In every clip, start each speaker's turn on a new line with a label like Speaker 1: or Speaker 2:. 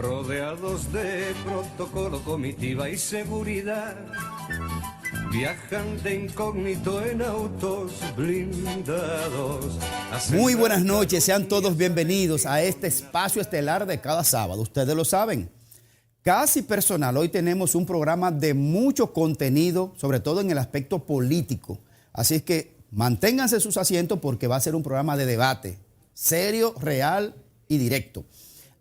Speaker 1: rodeados de protocolo, comitiva y seguridad. Viajan de incógnito en autos blindados.
Speaker 2: Muy buenas noches, sean todos bienvenidos a este espacio estelar de cada sábado. Ustedes lo saben, Casi Personal. Hoy tenemos un programa de mucho contenido, sobre todo en el aspecto político. Así es que manténganse sus asientos porque va a ser un programa de debate, serio, real y directo.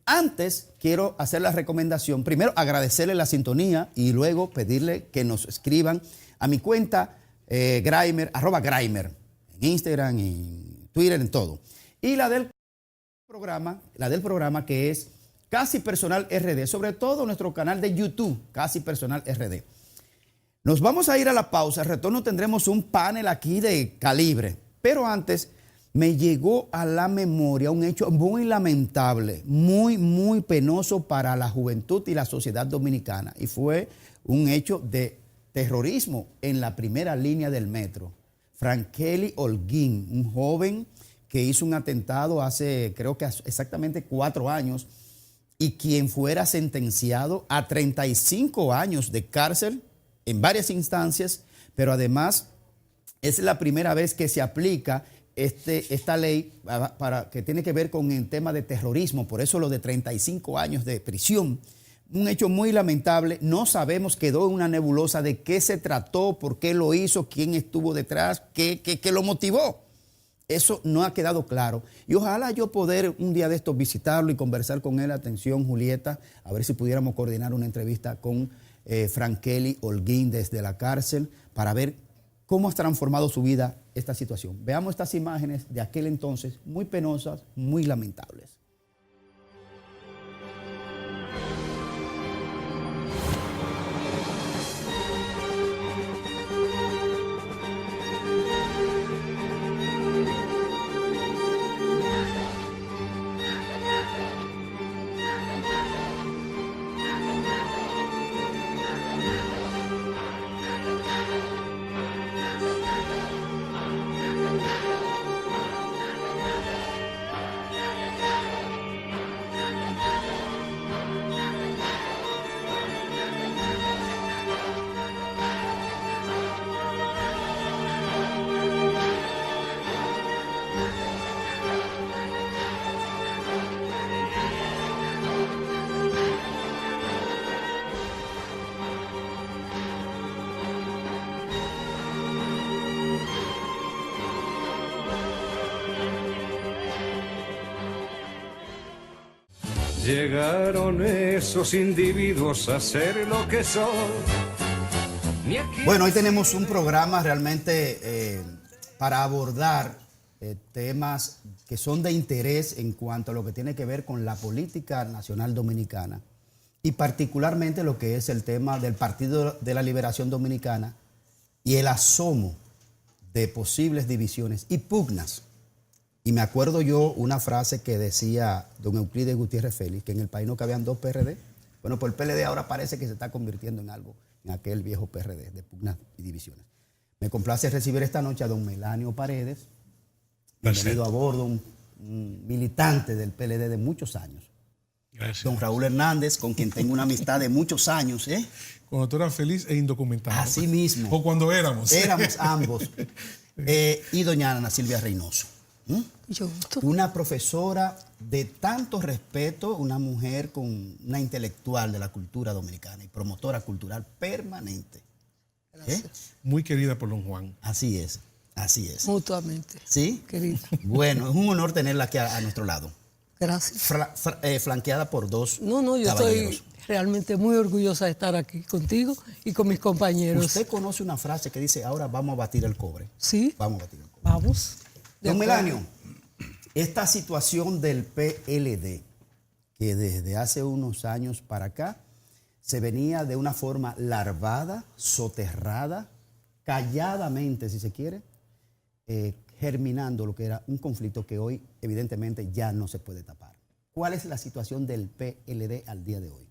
Speaker 2: Antes quiero hacer la recomendación, primero agradecerle la sintonía y luego pedirle que nos escriban a mi cuenta Graimer, @Graimer, en Instagram, en Twitter, en todo. Y la del programa que es Casi Personal RD, sobre todo nuestro canal de YouTube, Casi Personal RD. Nos vamos a ir a la pausa, al retorno tendremos un panel aquí de calibre, pero antes me llegó a la memoria un hecho muy lamentable, muy penoso para la juventud y la sociedad dominicana, y fue un hecho de terrorismo en la primera línea del metro. Frankely Holguín, un joven que hizo un atentado hace, creo que exactamente 4 años, y quien fuera sentenciado a 35 años de cárcel en varias instancias, pero además es la primera vez que se aplica esta ley para que tiene que ver con el tema de terrorismo, por eso lo de 35 años de prisión. Un hecho muy lamentable, no sabemos, quedó en una nebulosa de qué se trató, por qué lo hizo, quién estuvo detrás, qué lo motivó. Eso no ha quedado claro. Y ojalá yo poder un día de estos visitarlo y conversar con él. Atención, Julieta, a ver si pudiéramos coordinar una entrevista con Frankely Holguín desde la cárcel para ver cómo ha transformado su vida esta situación. Veamos estas imágenes de aquel entonces, muy penosas, muy lamentables.
Speaker 1: Llegaron esos individuos a ser lo que son.
Speaker 2: Bueno, hoy tenemos un programa realmente para abordar temas que son de interés en cuanto a lo que tiene que ver con la política nacional dominicana y particularmente lo que es el tema del Partido de la Liberación Dominicana y el asomo de posibles divisiones y pugnas. Y me acuerdo yo una frase que decía don Euclides Gutiérrez Félix, que en el país no cabían 2 PRD. Bueno, pues el PLD ahora parece que se está convirtiendo en algo, en aquel viejo PRD de pugnas y divisiones. Me complace recibir esta noche a don Melanio Paredes, bienvenido a bordo, un militante del PLD de muchos años.
Speaker 3: Gracias.
Speaker 2: Don Raúl Hernández, con quien tengo una amistad de muchos años.
Speaker 3: Cuando tú eras feliz e indocumentado.
Speaker 2: Así mismo.
Speaker 3: O cuando éramos.
Speaker 2: Éramos ambos. Y doña Ana Silvia Reynoso.
Speaker 4: Mucho gusto.
Speaker 2: Una profesora de tanto respeto, una mujer con una intelectual de la cultura dominicana y promotora cultural permanente.
Speaker 3: Muy querida por don Juan.
Speaker 2: Así es, así es.
Speaker 4: Mutuamente.
Speaker 2: ¿Sí?
Speaker 4: Querida.
Speaker 2: Bueno, es un honor tenerla aquí a nuestro lado.
Speaker 4: Gracias.
Speaker 2: Flanqueada por 2
Speaker 4: No, yo
Speaker 2: caballeros.
Speaker 4: estoy realmente muy orgullosa de estar aquí contigo y con mis compañeros.
Speaker 2: Usted conoce una frase que dice, ahora vamos a batir el cobre.
Speaker 4: Sí.
Speaker 2: Vamos a batir el cobre.
Speaker 4: Vamos.
Speaker 2: Don Melanio, esta situación del PLD, que desde hace unos años para acá se venía de una forma larvada, soterrada, calladamente, si se quiere, germinando lo que era un conflicto que hoy evidentemente ya no se puede tapar. ¿Cuál es la situación del PLD al día de hoy?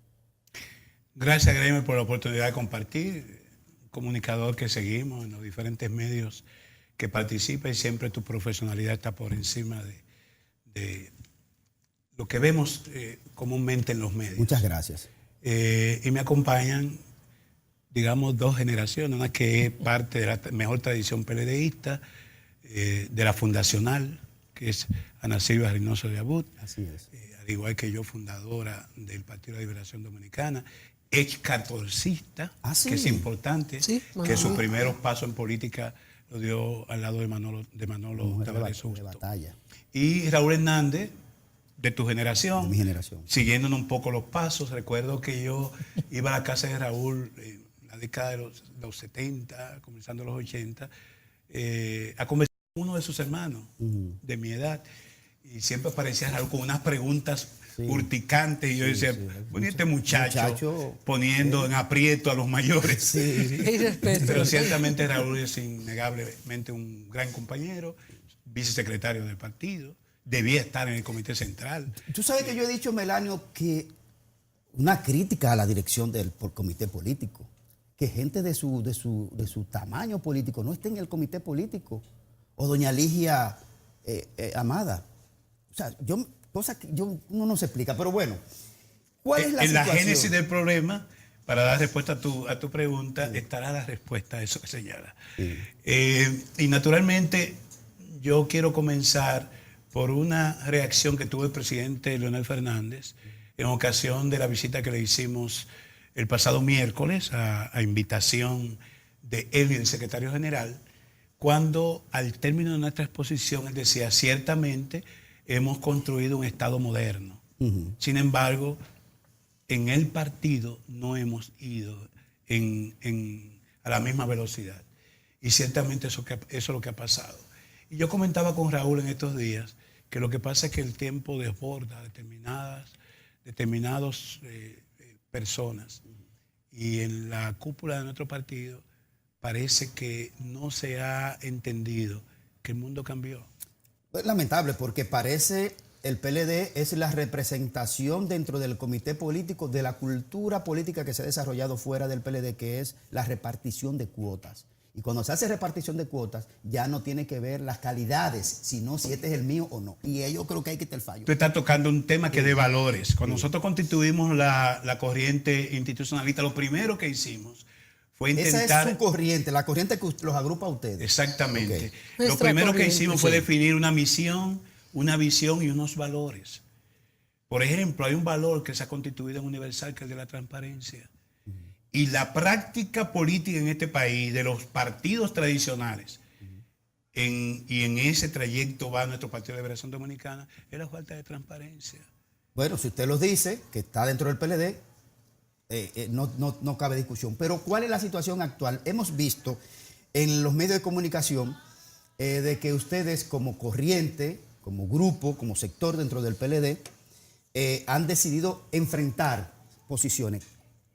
Speaker 5: Gracias, Gremio, por la oportunidad de compartir. Un comunicador que seguimos en los diferentes medios que participa y siempre tu profesionalidad está por encima de lo que vemos comúnmente en los medios.
Speaker 2: Muchas gracias.
Speaker 5: Y me acompañan, digamos, dos generaciones, una que es parte de la mejor tradición PLDista, de la fundacional, que es Ana Silvia Reynoso de Abut,
Speaker 2: Así es.
Speaker 5: al igual que yo, fundadora del Partido de la Liberación Dominicana, ex catorcista,
Speaker 2: Sí.
Speaker 5: que es importante,
Speaker 4: Sí,
Speaker 5: que sus
Speaker 4: Manolo.
Speaker 5: primeros pasos en política lo dio al lado de Manolo
Speaker 2: Mujer
Speaker 5: Tavares
Speaker 2: de
Speaker 5: Justo.
Speaker 2: batalla.
Speaker 5: Y Raúl Hernández, de tu generación,
Speaker 2: De mi generación.
Speaker 5: siguiéndonos un poco los pasos. Recuerdo que yo iba a la casa de Raúl en la década de los 70, comenzando los 80, a conversar con uno de sus hermanos de mi edad. Y siempre aparecía Raúl con unas preguntas urticantes. Y yo decía, bueno, este muchacho poniendo en aprieto a los mayores.
Speaker 4: Y respeto.
Speaker 5: Pero ciertamente Raúl es innegablemente un gran compañero, vicesecretario del partido, debía estar en el comité central.
Speaker 2: Tú sabes que yo he dicho, Melanio, que una crítica a la dirección del comité político, que gente de su tamaño político no esté en el comité político, o doña Ligia Amada. O sea, cosas que uno no se explica, pero bueno, ¿cuál es la
Speaker 5: En
Speaker 2: situación?
Speaker 5: la génesis del problema, para dar respuesta a tu pregunta, estará la respuesta a eso que señala. Y naturalmente, yo quiero comenzar por una reacción que tuvo el presidente Leonel Fernández en ocasión de la visita que le hicimos el pasado miércoles a invitación de él y el secretario general, cuando al término de nuestra exposición él decía, ciertamente hemos construido un Estado moderno. Sin embargo, en el partido no hemos ido a la misma velocidad. Y ciertamente eso es lo que ha pasado. Y yo comentaba con Raúl en estos días que lo que pasa es que el tiempo desborda determinadas personas. Y en la cúpula de nuestro partido parece que no se ha entendido que el mundo cambió.
Speaker 2: Es lamentable porque parece el PLD es la representación dentro del comité político de la cultura política que se ha desarrollado fuera del PLD, que es la repartición de cuotas. Y cuando se hace repartición de cuotas, ya no tiene que ver las calidades, sino si este es el mío o no. Y yo creo que hay que estar el fallo.
Speaker 5: Tú estás tocando un tema que es de valores. Cuando nosotros constituimos la corriente institucionalista, lo primero que hicimos fue intentar...
Speaker 2: Esa es su corriente, la corriente que los agrupa a ustedes.
Speaker 5: Exactamente.
Speaker 2: Okay.
Speaker 5: Lo
Speaker 4: Nuestra
Speaker 5: primero que
Speaker 4: corriente,
Speaker 5: hicimos fue definir una misión, una visión y unos valores. Por ejemplo, hay un valor que se ha constituido en universal, que es el de la transparencia. Y la práctica política en este país, de los partidos tradicionales, y en ese trayecto va nuestro Partido de Liberación Dominicana, es la falta de transparencia.
Speaker 2: Bueno, si usted los dice, que está dentro del PLD, no cabe discusión. Pero ¿cuál es la situación actual? Hemos visto en los medios de comunicación de que ustedes como corriente, como grupo, como sector dentro del PLD, han decidido enfrentar posiciones.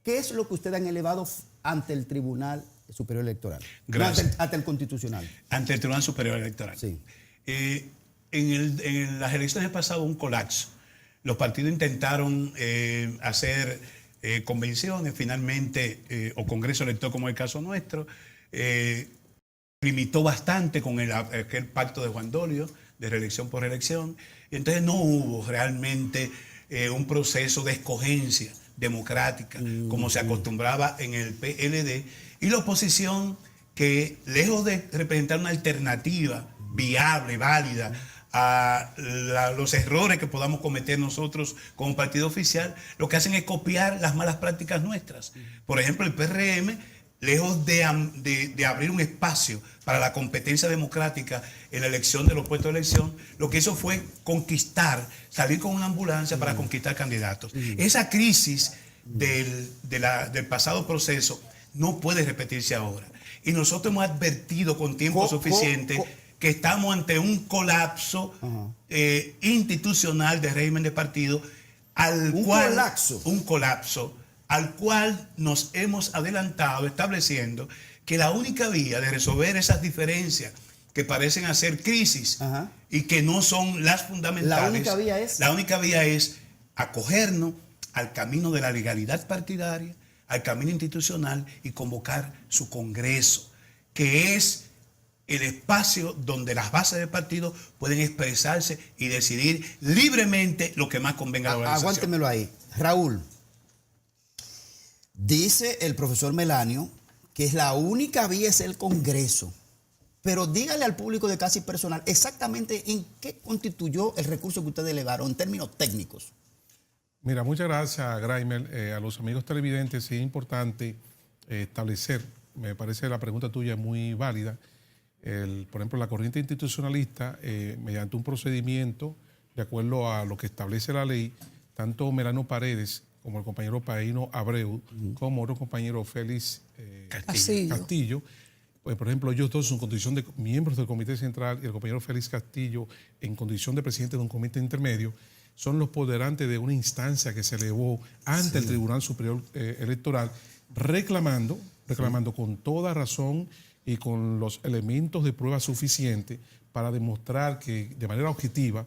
Speaker 2: ¿Qué es lo que ustedes han elevado ante el Tribunal Superior Electoral?
Speaker 5: Gracias.
Speaker 2: No, ante el Constitucional.
Speaker 5: Ante el Tribunal Superior Electoral.
Speaker 2: Sí.
Speaker 5: En las elecciones pasado un colapso. Los partidos intentaron hacer convenciones, finalmente, o congreso electoral como el caso nuestro, limitó bastante con aquel pacto de Juan Dolio, de reelección por reelección, y entonces no hubo realmente un proceso de escogencia democrática, como se acostumbraba en el PLD, y la oposición que, lejos de representar una alternativa viable, válida, a los errores que podamos cometer nosotros como partido oficial, lo que hacen es copiar las malas prácticas nuestras. Por ejemplo, el PRM, lejos de abrir un espacio para la competencia democrática en la elección de los puestos de elección, lo que hizo fue salir con una ambulancia para conquistar candidatos. Esa crisis del pasado proceso no puede repetirse ahora. Y nosotros hemos advertido con tiempo suficiente que estamos ante un colapso institucional de régimen de partido, un colapso al cual nos hemos adelantado estableciendo que la única vía de resolver esas diferencias que parecen hacer crisis y que no son las fundamentales, la única vía es acogernos al camino de la legalidad partidaria, al camino institucional y convocar su congreso, que es el espacio donde las bases del partido pueden expresarse y decidir libremente lo que más convenga a la organización.
Speaker 2: Aguántemelo ahí. Raúl, dice el profesor Melanio que es la única vía es el Congreso. Pero dígale al público de Casi Personal exactamente en qué constituyó el recurso que ustedes elevaron en términos técnicos.
Speaker 3: Mira, muchas gracias, Graimer. A los amigos televidentes es importante establecer, me parece la pregunta tuya muy válida, por ejemplo, la corriente institucionalista, mediante un procedimiento, de acuerdo a lo que establece la ley, tanto Melano Paredes como el compañero Paíno Abreu, como otro compañero Félix Castillo, pues, por ejemplo, ellos dos son condición de miembros del Comité Central y el compañero Félix Castillo en condición de presidente de un comité intermedio, son los poderantes de una instancia que se elevó ante el Tribunal Superior Electoral reclamando con toda razón y con los elementos de prueba suficientes para demostrar que de manera objetiva,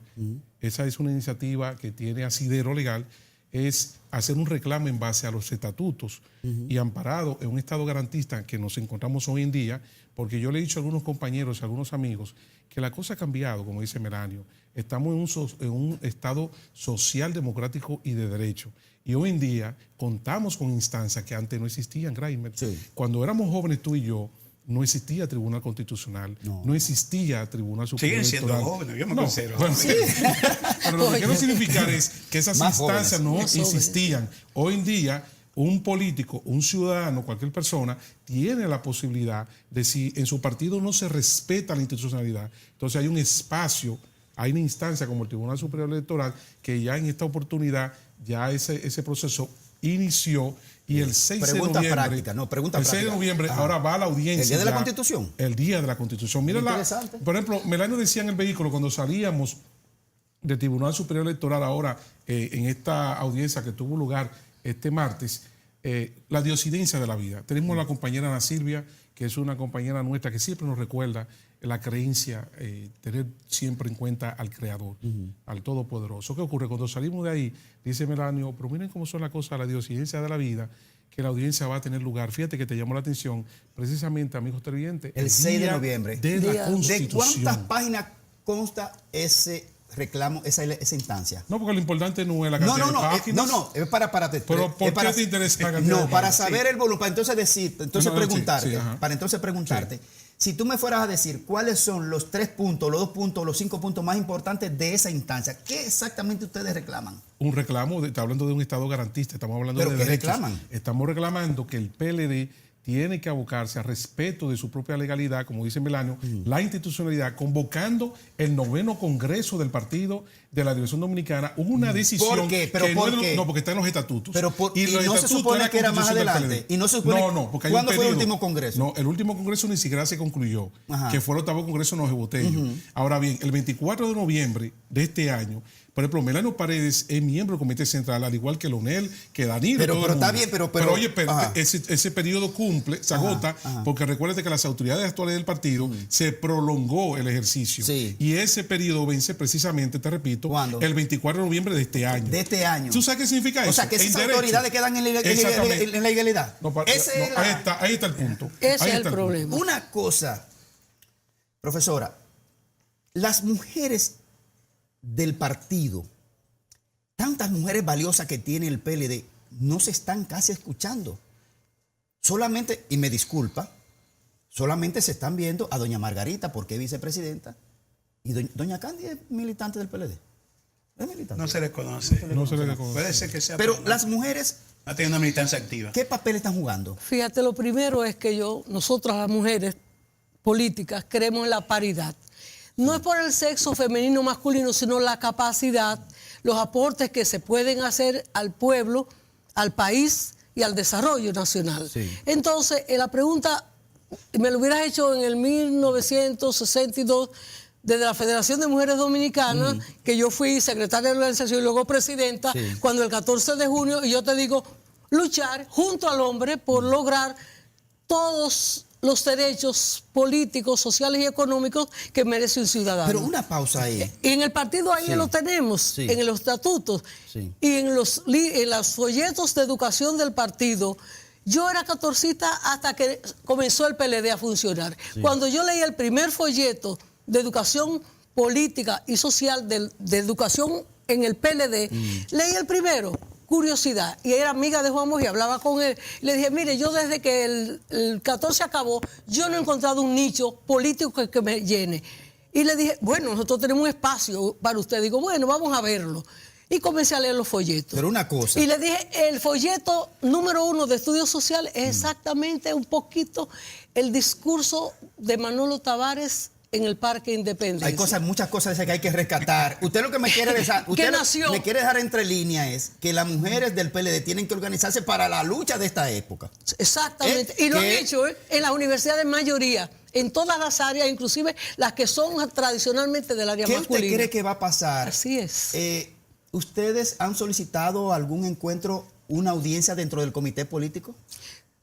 Speaker 3: esa es una iniciativa que tiene asidero legal, es hacer un reclamo en base a los estatutos y amparado en un estado garantista que nos encontramos hoy en día, porque yo le he dicho a algunos compañeros y a algunos amigos que la cosa ha cambiado, como dice Melanio. Estamos en un estado social, democrático y de derecho. Y hoy en día contamos con instancias que antes no existían, Graimer.
Speaker 2: Sí.
Speaker 3: Cuando éramos jóvenes tú y yo, no existía Tribunal Constitucional, no existía Tribunal Superior
Speaker 5: Siguen siendo
Speaker 3: Electoral.
Speaker 5: jóvenes, yo me considero.
Speaker 3: Bueno, pero lo que quiero significar es que esas
Speaker 2: Más
Speaker 3: instancias
Speaker 2: jóvenes.
Speaker 3: no existían. Hoy en día, un político, un ciudadano, cualquier persona, tiene la posibilidad de, si en su partido no se respeta la institucionalidad, entonces hay un espacio, hay una instancia como el Tribunal Superior Electoral que ya en esta oportunidad ya ese proceso inició y el 6
Speaker 2: Pregunta
Speaker 3: de noviembre,
Speaker 2: práctica, no, pregunta
Speaker 3: el 6 de
Speaker 2: práctica.
Speaker 3: noviembre ahora va a la audiencia.
Speaker 2: ¿El día de la
Speaker 3: ya,
Speaker 2: Constitución?
Speaker 3: El día de la Constitución. Mira,
Speaker 2: Interesante.
Speaker 3: por ejemplo, Melanio decía en el vehículo cuando salíamos del Tribunal Superior Electoral ahora en esta audiencia que tuvo lugar este martes, la diosidencia de la vida. Tenemos a la compañera Ana Silvia, que es una compañera nuestra que siempre nos recuerda la creencia, tener siempre en cuenta al Creador, al Todopoderoso. ¿Qué ocurre? Cuando salimos de ahí, dice Melanio, pero miren cómo son las cosas, la diosidencia de la vida, que la audiencia va a tener lugar. Fíjate que te llamó la atención, precisamente, amigos televidentes,
Speaker 2: El 6 de noviembre.
Speaker 3: de la
Speaker 2: ¿De
Speaker 3: Constitución.
Speaker 2: cuántas páginas consta ese reclamo, esa instancia?
Speaker 3: No, porque lo importante no es la cantidad de páginas.
Speaker 2: es para
Speaker 3: Pero ¿por qué te interesa la cantidad de
Speaker 2: No, para
Speaker 3: páginas?
Speaker 2: saber el volumen, para entonces decir, preguntarte, para entonces preguntarte, si tú me fueras a decir cuáles son los 3 puntos, los 2 puntos, los 5 puntos más importantes de esa instancia, ¿qué exactamente ustedes reclaman?
Speaker 3: Un reclamo, está hablando de un Estado garantista, estamos hablando
Speaker 2: ¿Pero
Speaker 3: de
Speaker 2: qué
Speaker 3: derechos.
Speaker 2: reclaman?
Speaker 3: Estamos reclamando que el PLD tiene que abocarse al respeto de su propia legalidad, como dice Melanio, la institucionalidad, convocando el 9º Congreso del Partido de la Dirección Dominicana, una decisión.
Speaker 2: ¿Por qué? ¿Pero
Speaker 3: que
Speaker 2: por
Speaker 3: no,
Speaker 2: qué?
Speaker 3: No, porque está en los estatutos.
Speaker 2: Pero
Speaker 3: y los
Speaker 2: no se
Speaker 3: estatutos
Speaker 2: supone
Speaker 3: es la
Speaker 2: que era más
Speaker 3: Constitución del
Speaker 2: adelante.
Speaker 3: PLD.
Speaker 2: Y no se supone.
Speaker 3: No, porque hay
Speaker 2: ¿Cuándo
Speaker 3: un
Speaker 2: fue el
Speaker 3: periodo.
Speaker 2: último Congreso?
Speaker 3: No, el último Congreso ni siquiera se concluyó,
Speaker 2: Ajá.
Speaker 3: que fue el 8º Congreso de Botello. Ahora bien, el 24 de noviembre de este año, por ejemplo, Melano Paredes es miembro del Comité Central, al igual que Lonel, que Danilo.
Speaker 2: Pero
Speaker 3: todo el
Speaker 2: está
Speaker 3: mundo.
Speaker 2: bien, pero
Speaker 3: oye,
Speaker 2: ajá.
Speaker 3: ese periodo cumple, se agota, porque recuérdate que las autoridades actuales del partido se prolongó el ejercicio.
Speaker 2: Sí.
Speaker 3: Y ese periodo vence precisamente, te repito,
Speaker 2: ¿Cuándo?
Speaker 3: el 24 de noviembre de este año.
Speaker 2: De este año.
Speaker 3: ¿Tú sabes qué significa eso?
Speaker 2: O sea, que esas
Speaker 3: En derecho.
Speaker 2: autoridades quedan en la ilegalidad.
Speaker 3: No,
Speaker 2: Ese es
Speaker 3: ahí está el punto.
Speaker 4: Ese
Speaker 3: Ahí
Speaker 4: es
Speaker 3: está
Speaker 4: el
Speaker 3: punto.
Speaker 4: problema.
Speaker 2: Una cosa, profesora, las mujeres del partido, tantas mujeres valiosas que tiene el PLD, no se están casi escuchando. Solamente, y me disculpa, solamente se están viendo a doña Margarita, porque es vicepresidenta, y doña Candy es militante del PLD. Es militante.
Speaker 5: No se les conoce.
Speaker 3: No se le reconoce.
Speaker 5: Puede ser que sea.
Speaker 2: Pero las mujeres,
Speaker 5: No tiene una militancia activa.
Speaker 2: ¿qué papel están jugando?
Speaker 4: Fíjate, lo primero es que nosotras las mujeres políticas creemos en la paridad. No es por el sexo femenino o masculino, sino la capacidad, los aportes que se pueden hacer al pueblo, al país y al desarrollo nacional.
Speaker 2: Sí.
Speaker 4: Entonces, la pregunta, me lo hubieras hecho en el 1962, desde la Federación de Mujeres Dominicanas, que yo fui secretaria de la organización y luego presidenta,
Speaker 2: Sí.
Speaker 4: cuando el 14 de junio, y yo te digo, luchar junto al hombre por lograr todos los derechos políticos, sociales y económicos que merece un ciudadano.
Speaker 2: Pero una pausa ahí.
Speaker 4: Y en el partido ahí
Speaker 2: Sí.
Speaker 4: lo tenemos,
Speaker 2: Sí.
Speaker 4: en los estatutos
Speaker 2: Sí.
Speaker 4: y en los folletos de educación del partido Yo era catorcista hasta que comenzó el PLD a funcionar. Sí. Cuando yo leí el primer folleto de educación política y social de educación en el PLD, leí el primero, curiosidad, y era amiga de Juan Bosch y hablaba con él. Le dije, mire, yo desde que el 14 acabó, yo no he encontrado un nicho político que me llene. Y le dije, bueno, nosotros tenemos un espacio para usted. Digo, bueno, vamos a verlo. Y comencé a leer los folletos.
Speaker 2: Pero una cosa.
Speaker 4: Y le dije, el folleto número 1 de estudios sociales es exactamente un poquito el discurso de Manolo Tavares en el Parque Independencia.
Speaker 2: Hay muchas cosas que hay que rescatar. Usted lo que me quiere dejar, me quiere dejar entre líneas es que las mujeres del PLD tienen que organizarse para la lucha de esta época.
Speaker 4: Exactamente. Y lo han hecho en las universidades mayoría, en todas las áreas, inclusive las que son tradicionalmente del área masculina.
Speaker 2: ¿Qué usted cree que va a pasar?
Speaker 4: Así es.
Speaker 2: ¿Ustedes han solicitado algún encuentro, una audiencia dentro del comité político?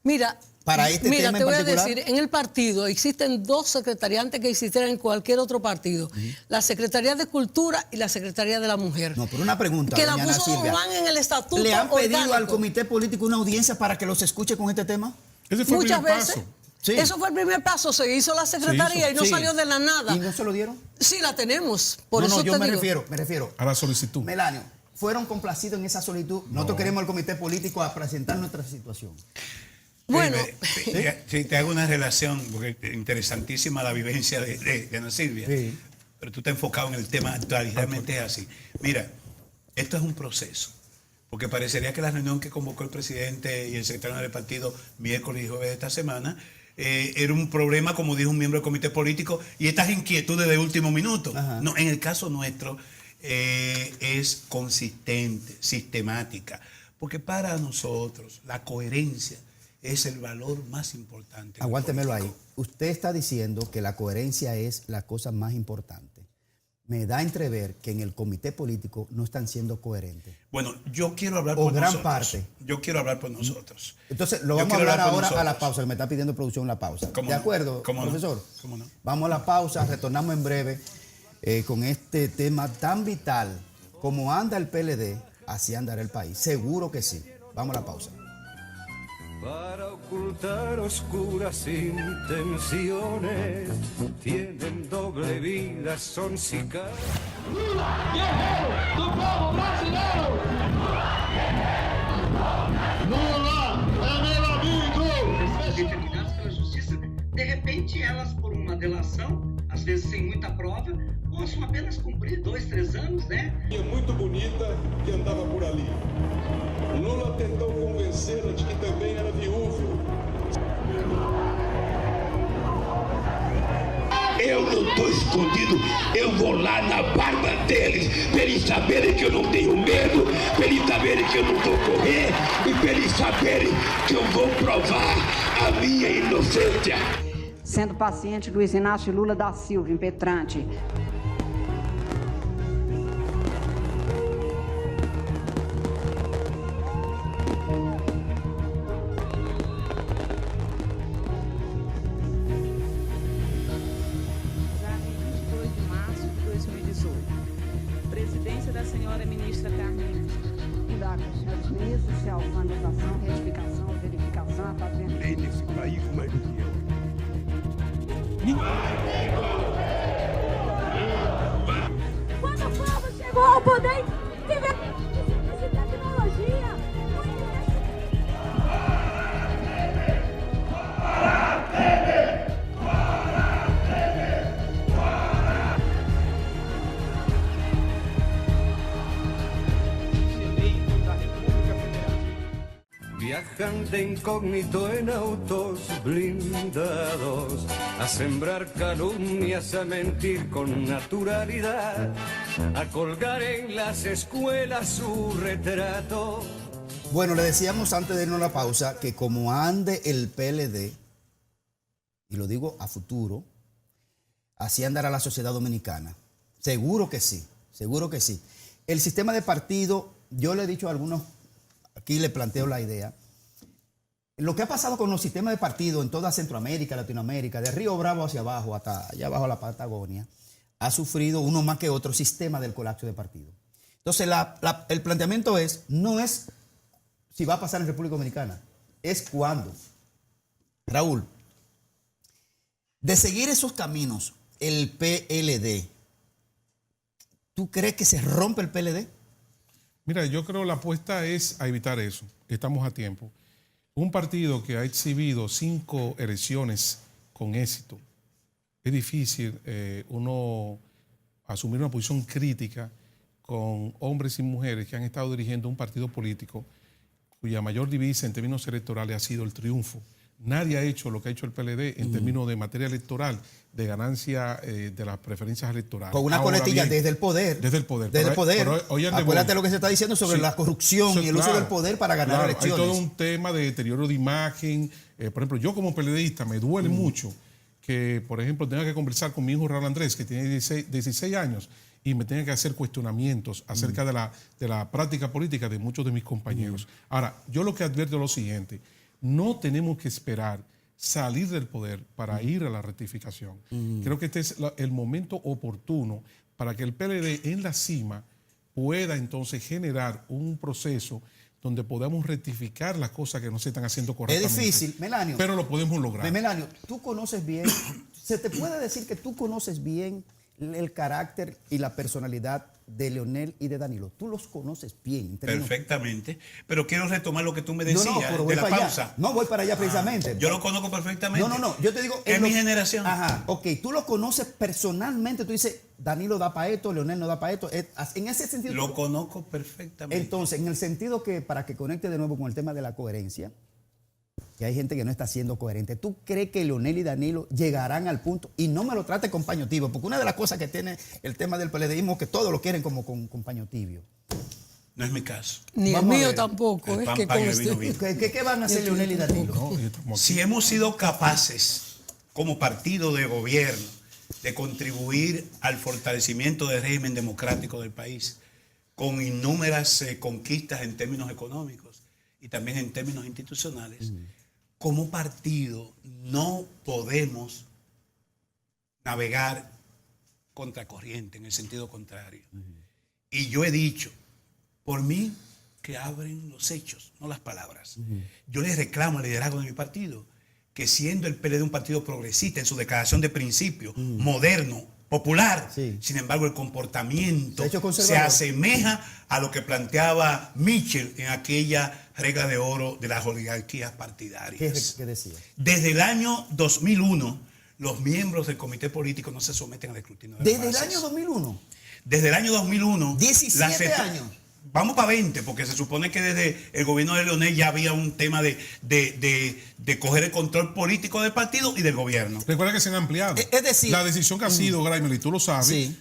Speaker 4: Mira,
Speaker 2: para este tema
Speaker 4: te voy a
Speaker 2: particular?
Speaker 4: decir, en el partido existen 2 secretarías antes que existieran en cualquier otro partido. La Secretaría de Cultura y la Secretaría de la Mujer.
Speaker 2: No, pero una pregunta,
Speaker 4: que la puso Don Juan en el estatuto.
Speaker 2: ¿Le han pedido
Speaker 4: orgánico
Speaker 2: al comité político una audiencia para que los escuche con este tema?
Speaker 3: Ese fue
Speaker 4: muchas
Speaker 3: el primer
Speaker 4: veces.
Speaker 3: paso.
Speaker 2: Sí.
Speaker 4: Eso fue el primer paso, se hizo la secretaría y no salió de la nada.
Speaker 2: ¿Y no se lo dieron?
Speaker 4: Sí, la tenemos. Por
Speaker 2: no,
Speaker 4: eso
Speaker 2: yo
Speaker 4: te
Speaker 2: me
Speaker 4: digo.
Speaker 2: refiero
Speaker 3: a la solicitud.
Speaker 2: Melanio, ¿fueron complacidos en esa solicitud? Nosotros queremos al comité político a presentar nuestra situación.
Speaker 4: Bueno,
Speaker 5: sí, te hago una relación, porque es interesantísima la vivencia de Ana Silvia, sí. Pero tú te has enfocado en el tema actual y realmente es así. Mira, esto es un proceso, porque parecería que la reunión que convocó el presidente y el secretario del partido miércoles y jueves de esta semana era un problema, como dijo un miembro del comité político, y estas inquietudes de último minuto. No, en el caso nuestro es consistente, sistemática, porque para nosotros la coherencia es el valor más importante.
Speaker 2: Aguántemelo ahí. Usted está diciendo que la coherencia es la cosa más importante. Me da a entrever que en el comité político no están siendo coherentes.
Speaker 5: Bueno, yo quiero hablar por
Speaker 2: gran
Speaker 5: nosotros.
Speaker 2: parte.
Speaker 5: Yo quiero hablar por nosotros.
Speaker 2: Entonces, lo vamos a hablar ahora a la pausa, que me está pidiendo producción la pausa. ¿De acuerdo, profesor?
Speaker 5: ¿Cómo no?
Speaker 2: Vamos a la pausa, retornamos en breve con este tema tan vital. Como anda el PLD, así andará el país. Seguro que sí. Vamos a la pausa.
Speaker 1: Para ocultar oscuras intenciones, tienen doble vida, son sicarios.
Speaker 6: Guerreiro do povo brasileiro! Lula é meu amigo!
Speaker 7: Determinadas pela justiça, de repente elas, por uma delação, às vezes sem muita prova, possam apenas cumprir 2, 3 anos, né?
Speaker 8: Muito bonita que andava por ali. Lula tentou convencê-la de que também era viúvo.
Speaker 9: Eu não estou escondido, eu vou lá na barba deles, para eles saberem que eu não tenho medo, para eles saberem que eu não vou correr e para eles saberem que eu vou provar a minha inocência.
Speaker 10: Sendo paciente, Luiz Inácio Lula da Silva, impetrante.
Speaker 11: Presidência da senhora ministra Carmen.
Speaker 10: Cuidar com os senhores ministros, se há alguma anotação, retificação, verificação, está vendo?
Speaker 9: Tem nesse país mais do que eu.
Speaker 12: Quando o povo chegou ao poder, tivemos de tecnologia.
Speaker 1: Viajan de incógnito en autos blindados, a sembrar calumnias, a mentir con naturalidad, a colgar en las escuelas su retrato.
Speaker 2: Bueno, le decíamos antes de irnos a la pausa que como ande el PLD, y lo digo a futuro, así andará la sociedad dominicana. Seguro que sí, seguro que sí. El sistema de partido, yo le he dicho a algunos, aquí le planteo la idea. Lo que ha pasado con los sistemas de partido en toda Centroamérica, Latinoamérica, de Río Bravo hacia abajo, hasta allá abajo a la Patagonia, ha sufrido uno más que otro sistema del colapso de partido. Entonces, el planteamiento no es si va a pasar en República Dominicana, es cuando, Raúl, de seguir esos caminos, el PLD, ¿tú crees que se rompe el PLD?
Speaker 3: Mira, yo creo que la apuesta es a evitar eso. Estamos a tiempo. Un partido que ha exhibido 5 elecciones con éxito, es difícil uno asumir una posición crítica con hombres y mujeres que han estado dirigiendo un partido político cuya mayor divisa en términos electorales ha sido el triunfo. Nadie ha hecho lo que ha hecho el PLD en términos de materia electoral, de ganancia de las preferencias electorales.
Speaker 2: Con una coletilla desde el poder.
Speaker 3: Desde el poder.
Speaker 2: Desde el poder. Acuérdate lo que se está diciendo sobre la corrupción y el uso del poder para ganar elecciones.
Speaker 3: Hay todo un tema de deterioro de imagen. Por ejemplo, yo como PLDista me duele mucho que, por ejemplo, tenga que conversar con mi hijo Raúl Andrés, que tiene 16 años, y me tenga que hacer cuestionamientos acerca de la práctica política de muchos de mis compañeros. Ahora, yo lo que advierto es lo siguiente: no tenemos que esperar salir del poder para ir a la rectificación. Creo que este es el momento oportuno para que el PLD en la cima pueda entonces generar un proceso donde podamos rectificar las cosas que no se están haciendo correctamente.
Speaker 2: Es difícil, Melanio.
Speaker 3: Pero lo podemos lograr.
Speaker 2: Melanio, tú conoces bien, se te puede decir que tú conoces bien el carácter y la personalidad de Leonel y de Danilo. Tú los conoces bien.
Speaker 5: Perfectamente. Pero quiero retomar lo que tú me decías de la pausa.
Speaker 2: No, voy para allá precisamente.
Speaker 5: Yo lo conozco perfectamente.
Speaker 2: No. Yo te digo...
Speaker 5: Es mi generación.
Speaker 2: Ajá. Ok, tú lo conoces personalmente. Tú dices, Danilo da para esto, Leonel no da para esto. En ese sentido...
Speaker 5: Lo conozco perfectamente.
Speaker 2: Entonces, en el sentido que, para que conecte de nuevo con el tema de la coherencia, que hay gente que no está siendo coherente. ¿Tú crees que Leonel y Danilo llegarán al punto? Y no me lo trate con paño tibio, porque una de las cosas que tiene el tema del PLDismo es que todos lo quieren como con paño tibio.
Speaker 5: No es mi caso.
Speaker 4: Ni el mío tampoco.
Speaker 2: ¿Qué van a hacer Leonel y Danilo?
Speaker 5: Si hemos sido capaces, como partido de gobierno, de contribuir al fortalecimiento del régimen democrático del país, con innúmeras conquistas en términos económicos y también en términos institucionales, como partido no podemos navegar contracorriente, en el sentido contrario. Y yo he dicho, por mí, que abren los hechos, no las palabras. Yo les reclamo al liderazgo de mi partido que, siendo el PLD un partido progresista en su declaración de principio, moderno, popular, sin embargo el comportamiento se asemeja a lo que planteaba Mitchell en aquella regla de oro de las oligarquías partidarias.
Speaker 2: ¿Qué decía?
Speaker 5: Desde el año 2001, los miembros del comité político no se someten al escrutinio de las bases.
Speaker 2: ¿Desde el año 2001?
Speaker 5: Desde el año 2001.
Speaker 2: 17 años.
Speaker 5: Vamos para 20, porque se supone que desde el gobierno de Leonel ya había un tema de coger el control político del partido y del gobierno.
Speaker 3: Recuerda que se han ampliado.
Speaker 2: Es decir,
Speaker 3: la decisión que ha sido, Graimel, y tú lo sabes,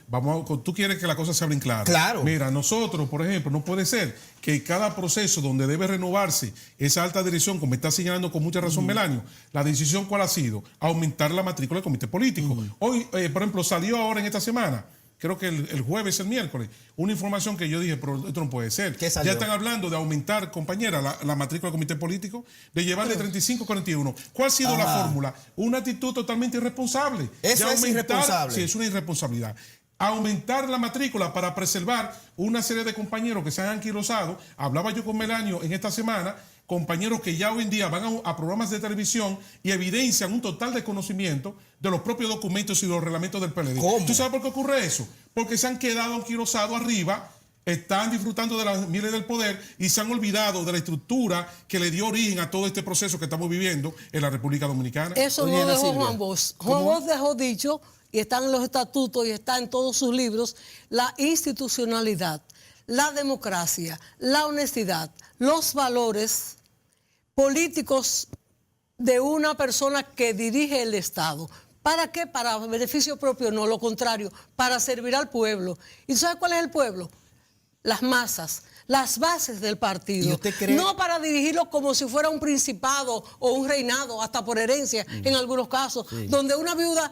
Speaker 3: tú quieres que la cosa se hablen claro.
Speaker 2: Claro.
Speaker 3: Mira, nosotros, por ejemplo, no puede ser que cada proceso donde debe renovarse esa alta dirección, como está señalando con mucha razón Melanio, la decisión ¿cuál ha sido? Aumentar la matrícula del comité político. Hoy, por ejemplo, salió ahora en esta semana, creo que el jueves, el miércoles, una información que yo dije, pero esto no puede ser. Ya están hablando de aumentar, compañera, la matrícula del comité político, de llevar de 35 a 41. ¿Cuál ha sido la fórmula? Una actitud totalmente irresponsable.
Speaker 2: Eso es irresponsable.
Speaker 3: Sí, es una irresponsabilidad. Aumentar la matrícula para preservar una serie de compañeros que se han anquilosado. Hablaba yo con Melanio en esta semana, compañeros que ya hoy en día van a programas de televisión y evidencian un total desconocimiento de los propios documentos y los reglamentos del PLD.
Speaker 2: ¿Cómo?
Speaker 3: ¿Tú sabes por qué ocurre eso? Porque se han quedado anquilosados arriba, están disfrutando de las mieles del poder y se han olvidado de la estructura que le dio origen a todo este proceso que estamos viviendo en la República Dominicana.
Speaker 4: Eso no dejó Juan Bosch. Juan Bosch dejó dicho, y está en los estatutos y está en todos sus libros, la institucionalidad, la democracia, la honestidad, los valores políticos de una persona que dirige el Estado. ¿Para qué? Para beneficio propio, no lo contrario, para servir al pueblo. ¿Y sabe cuál es el pueblo? Las masas, las bases del partido.
Speaker 2: ¿Y usted cree?
Speaker 4: No para dirigirlo como si fuera un principado o un reinado, hasta por herencia, en algunos casos, donde una viuda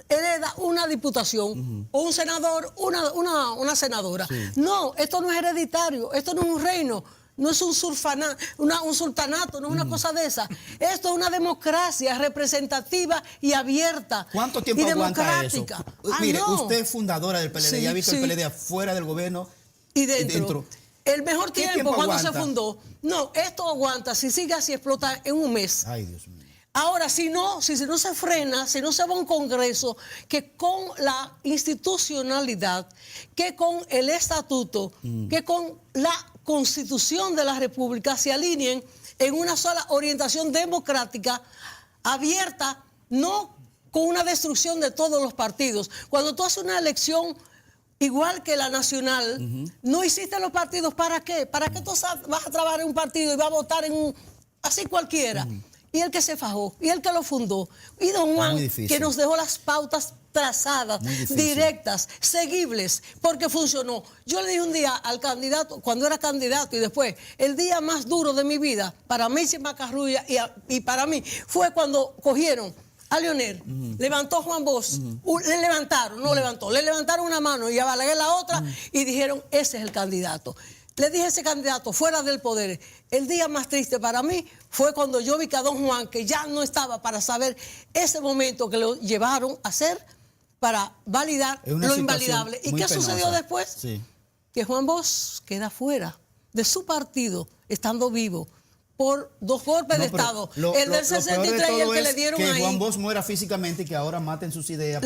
Speaker 4: hereda una diputación o un senador, una senadora. No, esto no es hereditario, esto no es un reino. No es un sultanato, no es una cosa de esa. Esto es una democracia representativa y abierta.
Speaker 2: ¿Cuánto tiempo
Speaker 4: y
Speaker 2: aguanta
Speaker 4: democrática?
Speaker 2: eso? Mire, usted es fundadora del PLD, ya ha visto el PLD afuera del gobierno
Speaker 4: y dentro. El mejor
Speaker 2: ¿Qué
Speaker 4: tiempo cuando
Speaker 2: aguanta?
Speaker 4: se fundó. No, esto aguanta. Si sigue así, explota en un mes.
Speaker 2: Ay, Dios mío.
Speaker 4: Ahora, si no se frena, si no se va a un Congreso, que con la institucionalidad, que con el estatuto, que con la Constitución de la República se alineen en una sola orientación democrática, abierta, no con una destrucción de todos los partidos. Cuando tú haces una elección igual que la nacional, no hiciste los partidos, ¿para qué? ¿Para qué tú vas a trabajar en un partido y vas a votar en un así cualquiera? Y el que se fajó, y el que lo fundó, y don Juan, que nos dejó las pautas trazadas, directas, seguibles, porque funcionó. Yo le dije un día al candidato, cuando era candidato, y después, el día más duro de mi vida, para Macy Macarrulla y para mí, fue cuando cogieron a Leonel, levantó Juan Bosch, le levantaron una mano y a Balaguer la otra, y dijeron, ese es el candidato. Le dije a ese candidato, fuera del poder, el día más triste para mí fue cuando yo vi que a don Juan, que ya no estaba para saber ese momento que lo llevaron a hacer para validar lo invalidable. ¿Y qué sucedió después?
Speaker 2: Sí.
Speaker 4: Que Juan Bosch queda fuera de su partido, estando vivo, por 2 golpes de Estado. El del 63 y el que le dieron
Speaker 2: que
Speaker 4: ahí.
Speaker 2: Juan Bosch muera físicamente y que ahora maten sus ideas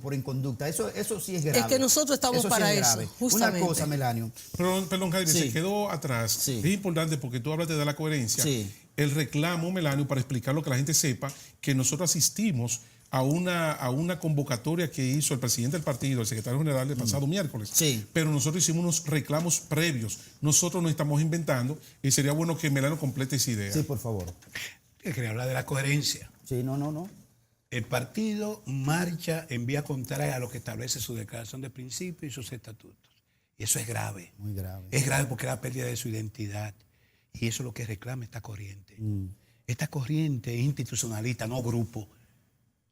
Speaker 2: por inconducta. Eso sí es grave.
Speaker 4: Es que nosotros estamos para eso, justamente.
Speaker 2: Una cosa, Melanio.
Speaker 3: Perdón, Jaime, se quedó atrás.
Speaker 2: Sí.
Speaker 3: Es importante porque tú hablaste de la coherencia.
Speaker 2: Sí.
Speaker 3: El reclamo, Melanio, para explicar lo que la gente sepa, que nosotros asistimos a una convocatoria que hizo el presidente del partido, el secretario general, el pasado miércoles.
Speaker 2: Sí.
Speaker 3: Pero nosotros hicimos unos reclamos previos. Nosotros no estamos inventando y sería bueno que Melanio complete esa idea.
Speaker 2: Sí, por favor.
Speaker 5: Quería hablar de la coherencia.
Speaker 2: Sí, no.
Speaker 5: El partido marcha en vía contraria a lo que establece su declaración de principios y sus estatutos. Y eso es grave.
Speaker 2: Muy grave.
Speaker 5: Es grave porque es la pérdida de su identidad. Y eso es lo que reclama esta corriente. Esta corriente es institucionalista, no grupo.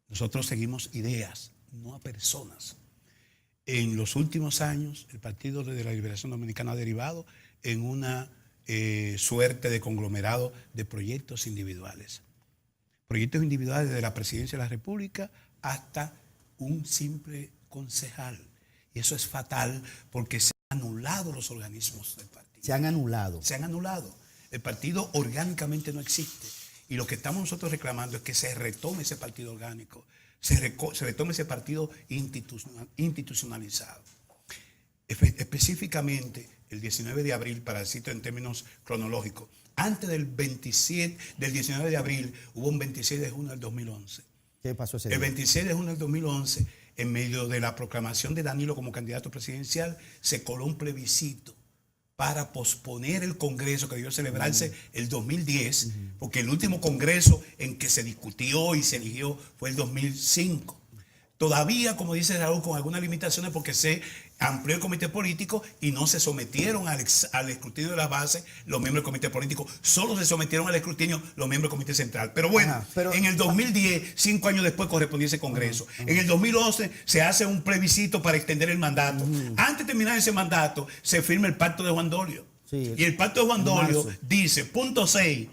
Speaker 5: Nosotros seguimos ideas, no a personas. En los últimos años, el Partido de la Liberación Dominicana ha derivado en una suerte de conglomerado de proyectos individuales. Proyectos individuales desde la Presidencia de la República hasta un simple concejal. Y eso es fatal porque se han anulado los organismos del partido.
Speaker 2: Se han anulado.
Speaker 5: Se han anulado. El partido orgánicamente no existe. Y lo que estamos nosotros reclamando es que se retome ese partido orgánico, se retome ese partido institucionalizado. Específicamente, el 19 de abril, para decirlo en términos cronológicos, antes del 19 de abril, hubo un 26 de junio del 2011.
Speaker 2: ¿Qué pasó ese día?
Speaker 5: El 26 de junio del 2011, en medio de la proclamación de Danilo como candidato presidencial, se coló un plebiscito para posponer el Congreso que debió celebrarse el 2010, porque el último Congreso en que se discutió y se eligió fue el 2005. Todavía, como dice Raúl, con algunas limitaciones porque se amplió el comité político y no se sometieron al escrutinio de la base los miembros del comité político, solo se sometieron al escrutinio los miembros del comité central. Pero bueno, en el 2010, 5 años después, correspondía ese Congreso. En el 2011 se hace un plebiscito para extender el mandato. Antes de terminar ese mandato, se firma el pacto de Juan Dolio. Sí, y el pacto de Juan Dolio dice, punto 6,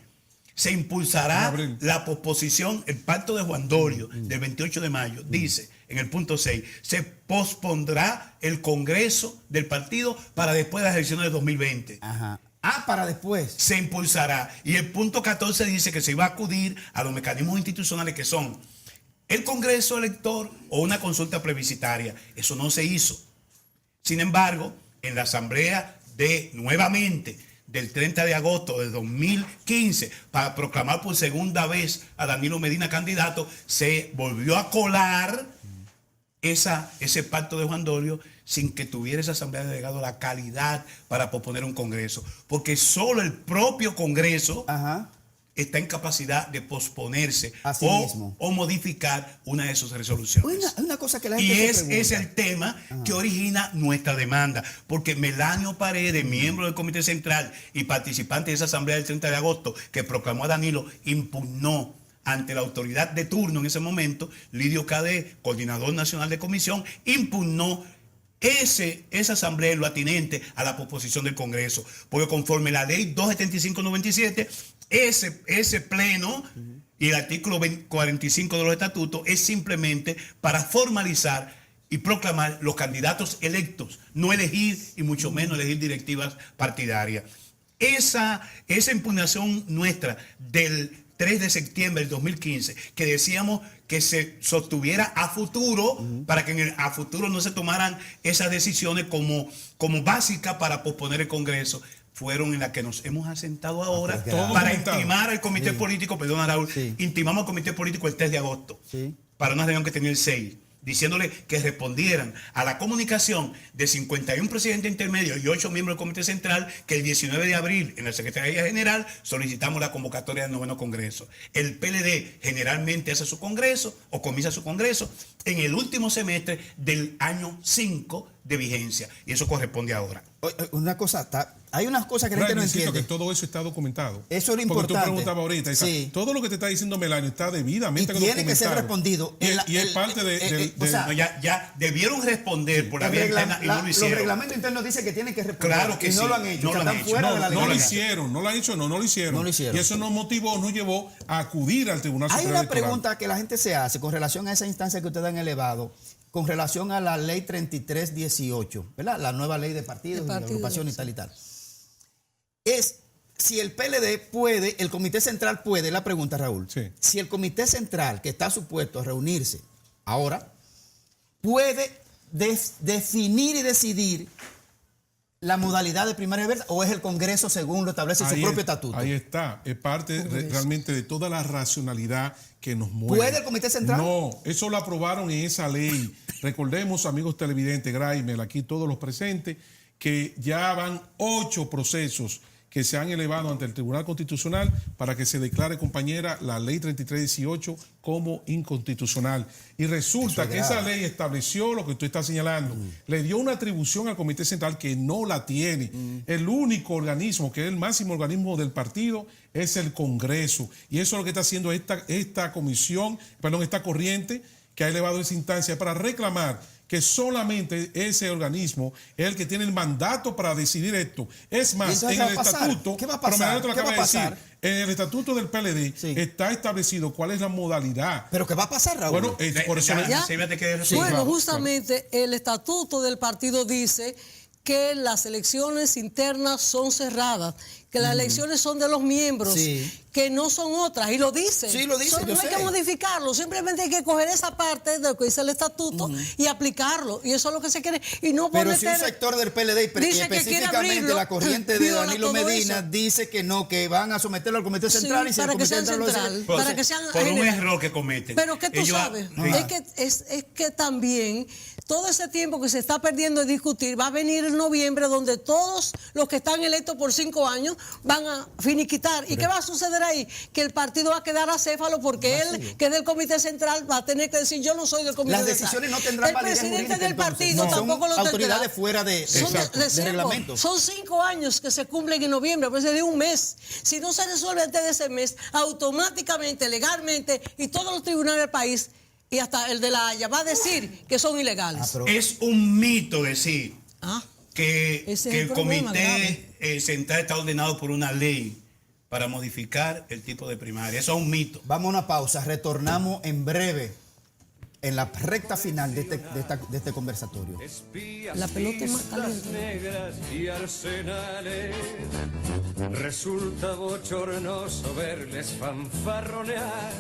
Speaker 5: se impulsará la posposición, el pacto de Juan Dolio del 28 de mayo, dice en el punto 6, se pospondrá el Congreso del partido para después de las elecciones de 2020.
Speaker 2: Ajá. Para después.
Speaker 5: Se impulsará. Y el punto 14 dice que se va a acudir a los mecanismos institucionales que son el Congreso elector o una consulta plebiscitaria. Eso no se hizo. Sin embargo, en la asamblea nuevamente del 30 de agosto de 2015, para proclamar por segunda vez a Danilo Medina candidato, se volvió a colar ese pacto de Juan Dolio sin que tuviera esa asamblea de delegados la calidad para proponer un Congreso. Porque solo el propio Congreso está en capacidad de posponerse o modificar una de sus resoluciones.
Speaker 2: Una cosa que la gente
Speaker 5: y es el tema que origina nuestra demanda, porque Melanio Paredes, miembro del Comité Central y participante de esa asamblea del 30 de agosto que proclamó a Danilo, impugnó ante la autoridad de turno en ese momento, Lidio Cadé, coordinador nacional de comisión, impugnó esa asamblea en lo atinente a la proposición del Congreso, porque conforme la ley 275/97, ese pleno y el artículo 45 de los estatutos es simplemente para formalizar y proclamar los candidatos electos, no elegir y mucho menos elegir directivas partidarias. Esa impugnación nuestra del 3 de septiembre del 2015, que decíamos que se sostuviera a futuro, para que a futuro no se tomaran esas decisiones como básicas para posponer el Congreso, fueron en las que nos hemos asentado ahora para intimar al comité político, perdona Raúl, intimamos al comité político el 3 de agosto, para una reunión que tenía el 6, diciéndole que respondieran a la comunicación de 51 presidentes intermedios y 8 miembros del Comité Central, que el 19 de abril en la Secretaría General solicitamos la convocatoria del 9º Congreso. El PLD generalmente hace su Congreso o comienza su Congreso en el último semestre del año 5 de vigencia, y eso corresponde ahora.
Speaker 2: Una cosa, hay unas cosas que la gente no entiende.
Speaker 3: Que todo eso está documentado.
Speaker 2: Eso es lo importante.
Speaker 3: Porque tú preguntabas ahorita, todo lo que te está diciendo Melanio está debidamente documentado. Y
Speaker 2: tiene que ser respondido.
Speaker 3: Y es parte de...
Speaker 5: ya debieron responder por la vía interna y no lo hicieron.
Speaker 2: Los reglamentos internos dicen que tienen que responder.
Speaker 5: Claro que
Speaker 2: no lo han hecho.
Speaker 3: No lo hicieron. No lo hicieron. Y eso nos llevó a acudir al Tribunal Superior
Speaker 2: Hay una
Speaker 3: Electoral.
Speaker 2: pregunta que la gente se hace con relación a esa instancia que ustedes han elevado, con relación a la ley 3318, ¿verdad? La nueva ley de partidos y agrupaciones y tal y tal. Es si el PLD puede, el Comité Central puede, la pregunta, Raúl, si el Comité Central, que está supuesto a reunirse ahora, puede definir y decidir la modalidad de primaria abierta, o es el Congreso según lo establece su propio estatuto.
Speaker 3: Ahí está, es parte realmente de toda la racionalidad que nos mueve.
Speaker 2: ¿Puede el Comité Central?
Speaker 3: No, eso lo aprobaron en esa ley. Recordemos, amigos televidentes, Graimel, aquí todos los presentes, que ya van 8 procesos que se han elevado ante el Tribunal Constitucional para que se declare, compañera, la ley 3318 como inconstitucional. Y resulta que esa ley estableció lo que tú estás señalando. Le dio una atribución al Comité Central que no la tiene. El único organismo, que es el máximo organismo del partido, es el Congreso. Y eso es lo que está haciendo esta corriente que ha elevado esa instancia para reclamar que solamente ese organismo es el que tiene el mandato para decidir esto. Es más, en el estatuto,
Speaker 2: ¿qué va a pasar?
Speaker 3: En el estatuto del PLD está establecido cuál es la modalidad.
Speaker 2: ¿Pero qué va a pasar, Raúl?
Speaker 3: Bueno, por eso
Speaker 4: justamente el estatuto del partido dice que las elecciones internas son cerradas, que las elecciones son de los miembros, que no son otras, y lo dice.
Speaker 2: Sí, lo dice.
Speaker 4: No hay que modificarlo, simplemente hay que coger esa parte de lo que dice el estatuto y aplicarlo, y eso es lo que se quiere. Y no
Speaker 2: pero si un sector del PLD, específicamente la corriente de Danilo Medina, dice que no, que van a someterlo al Comité Central y si el Comité Central
Speaker 4: para que sean
Speaker 5: por un error que cometen.
Speaker 4: Pero que tú sabes, es que también todo ese tiempo que se está perdiendo en discutir va a venir en noviembre, donde todos los que están electos por 5 años van a finiquitar. ¿Y qué va a suceder ahí? Que el partido va a quedar acéfalo porque él, que es del Comité Central, va a tener que decir: yo no soy del Comité Central.
Speaker 2: Las decisiones no tendrán validez jurídica. El presidente del partido tampoco lo tendrá. Autoridades fuera de reglamento.
Speaker 4: Son 5 años que se cumplen en noviembre, pues de un mes. Si no se resuelve antes de ese mes, automáticamente, legalmente, y todos los tribunales del país, y hasta el de La Haya, va a decir que son ilegales.
Speaker 5: Es un mito decir que el Comité Central está ordenado por una ley para modificar el tipo de primaria. Eso es un mito.
Speaker 2: Vamos a una pausa, retornamos en breve en la recta final de este conversatorio.
Speaker 4: La pelota es más caliente.
Speaker 1: Negras y arsenales. Resulta bochornoso verles fanfarronear.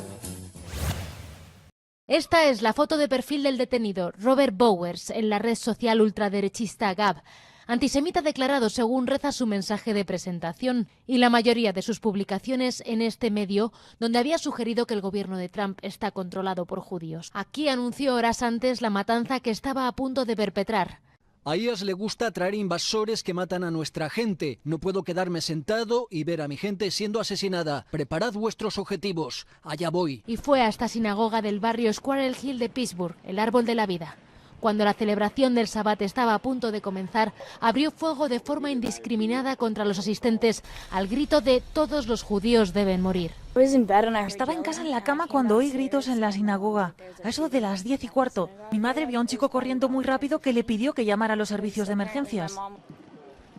Speaker 13: Esta es la foto de perfil del detenido Robert Bowers en la red social ultraderechista Gab. Antisemita declarado, según reza su mensaje de presentación, y la mayoría de sus publicaciones en este medio, donde había sugerido que el gobierno de Trump está controlado por judíos. Aquí anunció horas antes la matanza que estaba a punto de perpetrar.
Speaker 14: A ellas le gusta traer invasores que matan a nuestra gente. No puedo quedarme sentado y ver a mi gente siendo asesinada. Preparad vuestros objetivos. Allá voy.
Speaker 13: Y fue a esta sinagoga del barrio Squirrel Hill de Pittsburgh, el árbol de la vida. Cuando la celebración del Sabbat estaba a punto de comenzar, abrió fuego de forma indiscriminada contra los asistentes al grito de «Todos los judíos deben morir».
Speaker 15: Estaba en casa en la cama cuando oí gritos en la sinagoga. A eso de las 10:15. Mi madre vio a un chico corriendo muy rápido que le pidió que llamara a los servicios de emergencias.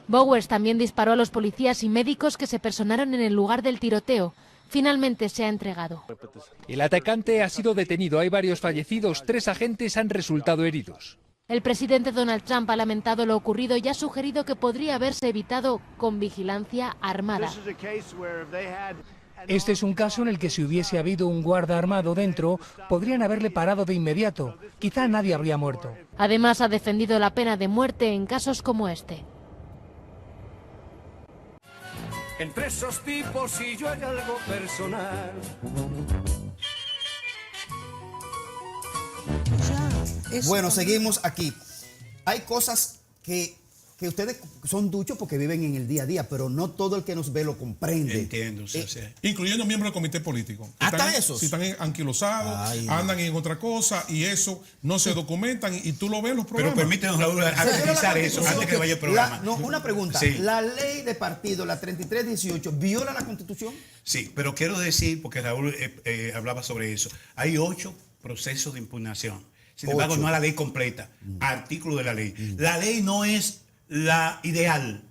Speaker 13: Bowers también disparó a los policías y médicos que se personaron en el lugar del tiroteo. Finalmente se ha entregado.
Speaker 16: El atacante ha sido detenido, hay varios fallecidos, 3 agentes han resultado heridos.
Speaker 13: El presidente Donald Trump ha lamentado lo ocurrido y ha sugerido que podría haberse evitado con vigilancia armada.
Speaker 17: Este es un caso en el que si hubiese habido un guarda armado dentro, podrían haberle parado de inmediato. Quizá nadie habría muerto.
Speaker 13: Además, ha defendido la pena de muerte en casos como este.
Speaker 1: Entre esos tipos y yo hay algo personal.
Speaker 2: Bueno, seguimos aquí. Hay cosas que ustedes son duchos porque viven en el día a día, pero no todo el que nos ve lo comprende.
Speaker 5: Entiendo, sí.
Speaker 3: Incluyendo miembros del comité político.
Speaker 2: ¿Hasta esos?
Speaker 3: Si están anquilosados, andan en otra cosa y eso no se documentan y tú lo ves en los programas.
Speaker 5: Pero permítanos, Raúl, analizar eso antes que vaya el programa.
Speaker 2: Una pregunta.
Speaker 5: Sí.
Speaker 2: ¿La ley de partido, la 3318, viola la Constitución?
Speaker 5: Sí, pero quiero decir, porque Raúl hablaba sobre eso, hay 8 procesos de impugnación. Sin embargo, no a la ley completa, artículo de la ley. La ley no es la ideal,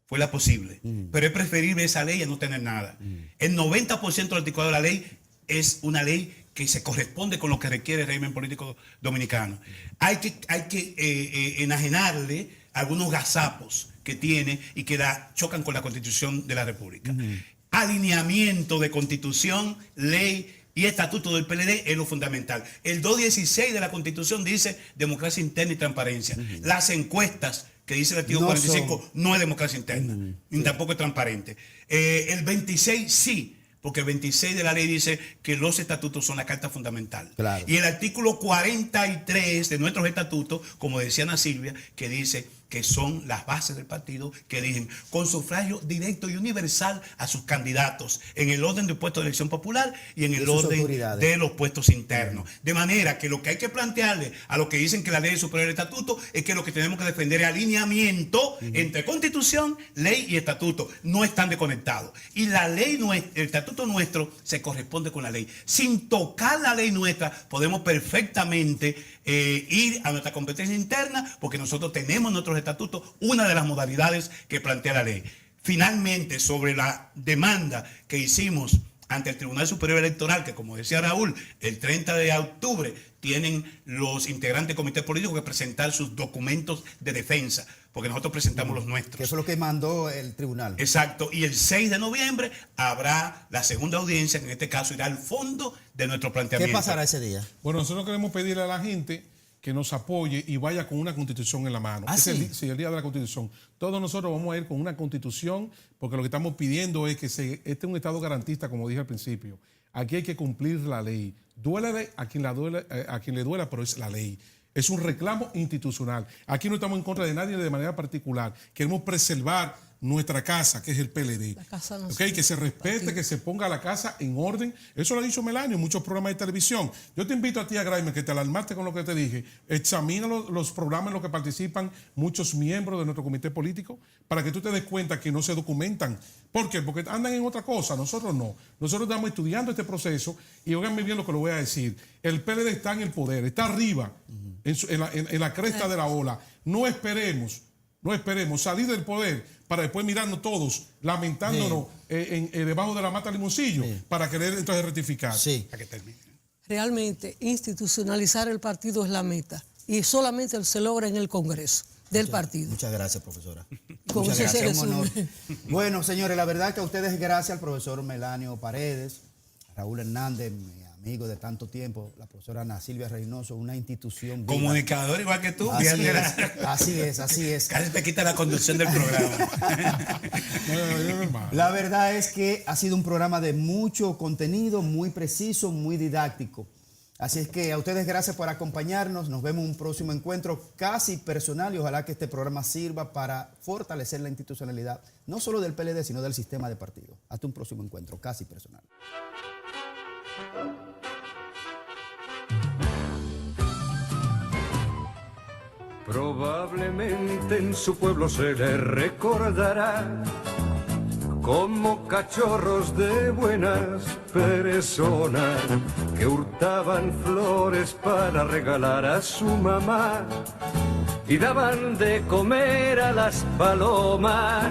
Speaker 5: fue la posible, pero es preferible esa ley a no tener nada. El 90% del articulado de la ley es una ley que se corresponde con lo que requiere el régimen político dominicano. Hay que enajenarle algunos gazapos que tiene y que chocan con la Constitución de la República. Alineamiento de Constitución, ley y estatuto del PLD es lo fundamental. El 216 de la Constitución dice democracia interna y transparencia. Las encuestas que dice el artículo 45 no es democracia interna, ni tampoco es transparente. El 26 sí, porque el 26 de la ley dice que los estatutos son la carta fundamental.
Speaker 2: Claro.
Speaker 5: Y el artículo 43 de nuestros estatutos, como decía Ana Silvia, que dice que son las bases del partido que eligen con sufragio directo y universal a sus candidatos en el orden de puestos de elección popular y en el orden de los puestos internos. De manera que lo que hay que plantearle a los que dicen que la ley es superior al estatuto es que lo que tenemos que defender es alineamiento entre Constitución, ley y estatuto. No están desconectados. Y la ley el estatuto nuestro se corresponde con la ley. Sin tocar la ley nuestra podemos perfectamente ir a nuestra competencia interna porque nosotros tenemos nuestros estatutos, una de las modalidades que plantea la ley. Finalmente, sobre la demanda que hicimos ante el Tribunal Superior Electoral, que como decía Raúl, el 30 de octubre tienen los integrantes del comité político que presentar sus documentos de defensa, porque nosotros presentamos los nuestros.
Speaker 2: Que eso es lo que mandó el tribunal.
Speaker 5: Exacto, y el 6 de noviembre habrá la segunda audiencia, que en este caso irá al fondo de nuestro planteamiento.
Speaker 2: ¿Qué pasará ese día?
Speaker 3: Bueno, nosotros queremos pedirle a la gente que nos apoye y vaya con una constitución en la mano.
Speaker 2: ¿Sí?
Speaker 3: El día de la constitución. Todos nosotros vamos a ir con una constitución porque lo que estamos pidiendo es que este es un Estado garantista, como dije al principio. Aquí hay que cumplir la ley. Duélele a quien le duela, pero es la ley. Es un reclamo institucional. Aquí no estamos en contra de nadie de manera particular. Queremos preservar nuestra casa, que es el PLD. Okay, que se respete, que se ponga la casa en orden. Eso lo ha dicho Melania en muchos programas de televisión. Yo te invito a ti, Graimer, que te alarmaste con lo que te dije. Examina los programas en los que participan muchos miembros de nuestro comité político para que tú te des cuenta que no se documentan. ¿Por qué? Porque andan en otra cosa. Nosotros no. Nosotros estamos estudiando este proceso y óiganme bien lo que le voy a decir. El PLD está en el poder, está arriba, en la cresta de la ola. No esperemos salir del poder para después mirarnos todos, lamentándonos debajo de la mata limoncillo, para querer entonces rectificar.
Speaker 4: Realmente, institucionalizar el partido es la meta y solamente se logra en el Congreso del partido.
Speaker 2: Muchas gracias, profesora.
Speaker 4: Muchas gracias.
Speaker 2: Bueno, señores, la verdad que a ustedes, gracias al profesor Melanio Paredes, Raúl Hernández, amigo de tanto tiempo, la profesora Ana Silvia Reynoso, una institución viva.
Speaker 5: Comunicador igual que tú.
Speaker 2: Así es.
Speaker 5: Casi te quita la conducción del programa.
Speaker 2: La verdad es que ha sido un programa de mucho contenido, muy preciso, muy didáctico. Así es que a ustedes gracias por acompañarnos. Nos vemos en un próximo encuentro casi personal y ojalá que este programa sirva para fortalecer la institucionalidad, no solo del PLD, sino del sistema de partidos. Hasta un próximo encuentro casi personal.
Speaker 1: Probablemente en su pueblo se le recordará como cachorros de buenas personas que hurtaban flores para regalar a su mamá y daban de comer a las palomas.